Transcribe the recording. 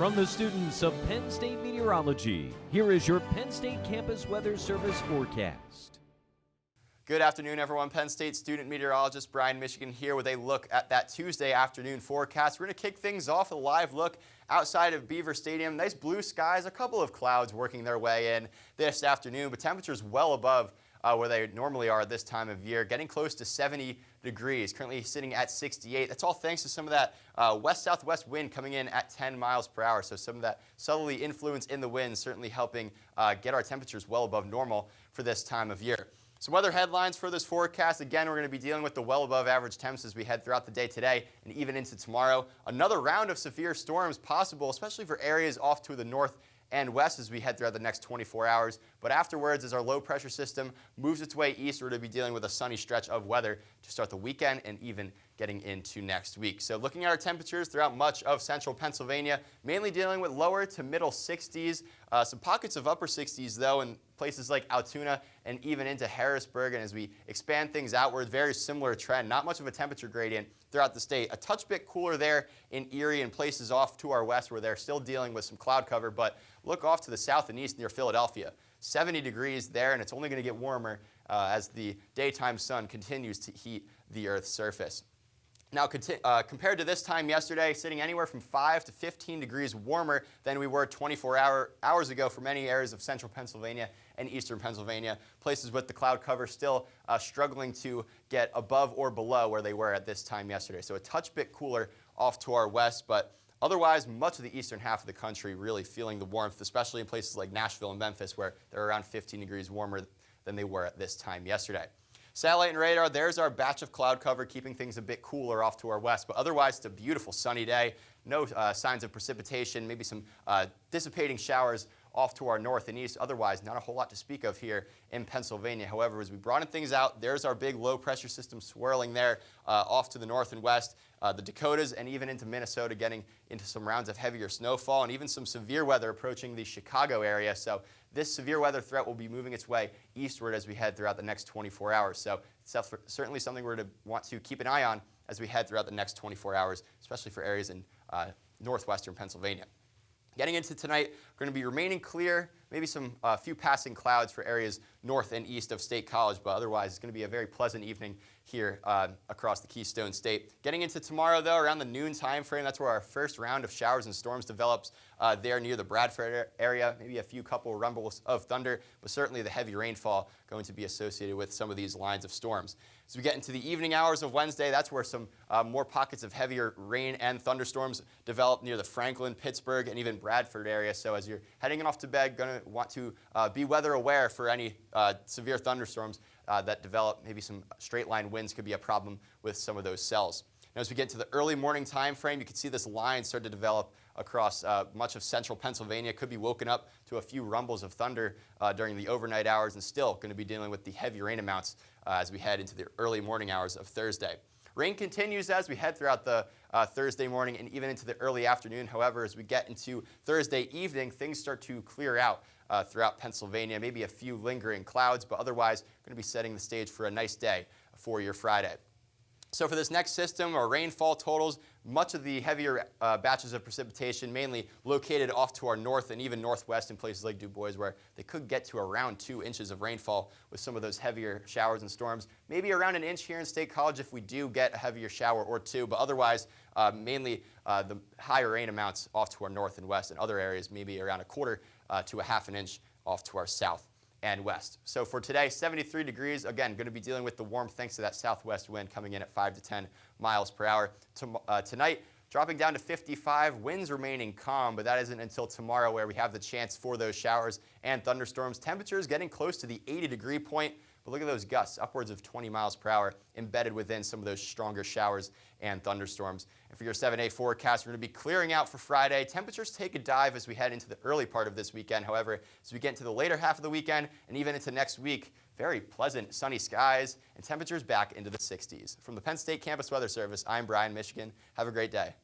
From the students of Penn State Meteorology, here is your Penn State Campus Weather Service forecast. Good afternoon, everyone. Penn State student meteorologist Brian Michigan here with a look at that Tuesday afternoon forecast. We're going to kick things off with a live look outside of Beaver Stadium. Nice blue skies, a couple of clouds working their way in this afternoon, but temperatures well above where they normally are at this time of year, getting close to 70 degrees, currently sitting at 68. That's all thanks to some of that west-southwest wind coming in at 10 miles per hour. So some of that southerly influence in the wind certainly helping get our temperatures well above normal for this time of year. Some weather headlines for this forecast. Again, we're going to be dealing with the well above average temps as we head throughout the day today and even into tomorrow. Another round of severe storms possible, especially for areas off to the north and west as we head throughout the next 24 hours. But afterwards, as our low pressure system moves its way east, we're going to be dealing with a sunny stretch of weather to start the weekend and even getting into next week. So looking at our temperatures throughout much of central Pennsylvania, mainly dealing with lower to middle 60s, some pockets of upper 60s though in places like Altoona and even into Harrisburg. And as we expand things outward, very similar trend, not much of a temperature gradient throughout the state. A touch bit cooler there in Erie and places off to our west where they're still dealing with some cloud cover, but look off to the south and east near Philadelphia. 70 degrees there, and it's only going to get warmer as the daytime sun continues to heat the Earth's surface. Now, compared to this time yesterday, sitting anywhere from 5 to 15 degrees warmer than we were 24 hours ago for many areas of central Pennsylvania and eastern Pennsylvania. Places with the cloud cover still struggling to get above or below where they were at this time yesterday. So a touch bit cooler off to our west, but otherwise, much of the eastern half of the country really feeling the warmth, especially in places like Nashville and Memphis, where they're around 15 degrees warmer than they were at this time yesterday. Satellite and radar, there's our batch of cloud cover, keeping things a bit cooler off to our west. But otherwise, it's a beautiful sunny day. No signs of precipitation, maybe some dissipating showers off to our north and east. Otherwise, not a whole lot to speak of here in Pennsylvania. However, as we broaden things out, there's our big low pressure system swirling there off to the north and west. The Dakotas and even into Minnesota, getting into some rounds of heavier snowfall and even some severe weather approaching the Chicago area. So this severe weather threat will be moving its way eastward as we head throughout the next 24 hours. So it's certainly something we're going to want to keep an eye on as we head throughout the next 24 hours, especially for areas in northwestern Pennsylvania. Getting into tonight, we're going to be remaining clear, maybe some few passing clouds for areas north and east of State College, but otherwise it's going to be a very pleasant evening here across the Keystone State. Getting into tomorrow, though, around the noon time frame, that's where our first round of showers and storms develops there near the Bradford area. Maybe a few couple rumbles of thunder, but certainly the heavy rainfall going to be associated with some of these lines of storms. As we get into the evening hours of Wednesday, that's where some more pockets of heavier rain and thunderstorms develop near the Franklin, Pittsburgh, and even Bradford area. So as you're heading off to bed, going to want to be weather aware for any severe thunderstorms that develop. Maybe some straight line winds could be a problem with some of those cells. Now, as we get to the early morning time frame, you can see this line start to develop across much of central Pennsylvania. Could be woken up to a few rumbles of thunder during the overnight hours, and still going to be dealing with the heavy rain amounts as we head into the early morning hours of Thursday. Rain continues as we head throughout the Thursday morning and even into the early afternoon. However, as we get into Thursday evening, things start to clear out throughout Pennsylvania. Maybe a few lingering clouds, but otherwise going to be setting the stage for a nice day for your Friday. So for this next system, our rainfall totals, much of the heavier batches of precipitation mainly located off to our north and even northwest in places like Du Bois, where they could get to around 2 inches of rainfall with some of those heavier showers and storms. Maybe around an inch here in State College if we do get a heavier shower or two, but otherwise mainly the higher rain amounts off to our north and west, and other areas maybe around a quarter to a half an inch off to our south and west. So for today, 73 degrees. Again, going to be dealing with the warmth thanks to that southwest wind coming in at 5 to 10 miles per hour. Tonight, dropping down to 55, winds remaining calm, but that isn't until tomorrow where we have the chance for those showers and thunderstorms. Temperatures getting close to the 80-degree point, but look at those gusts, upwards of 20 miles per hour embedded within some of those stronger showers and thunderstorms. And for your 7-day forecast, we're going to be clearing out for Friday. Temperatures take a dive as we head into the early part of this weekend. However, as we get into the later half of the weekend and even into next week, very pleasant sunny skies and temperatures back into the 60s. From the Penn State Campus Weather Service, I'm Brian Michigan. Have a great day.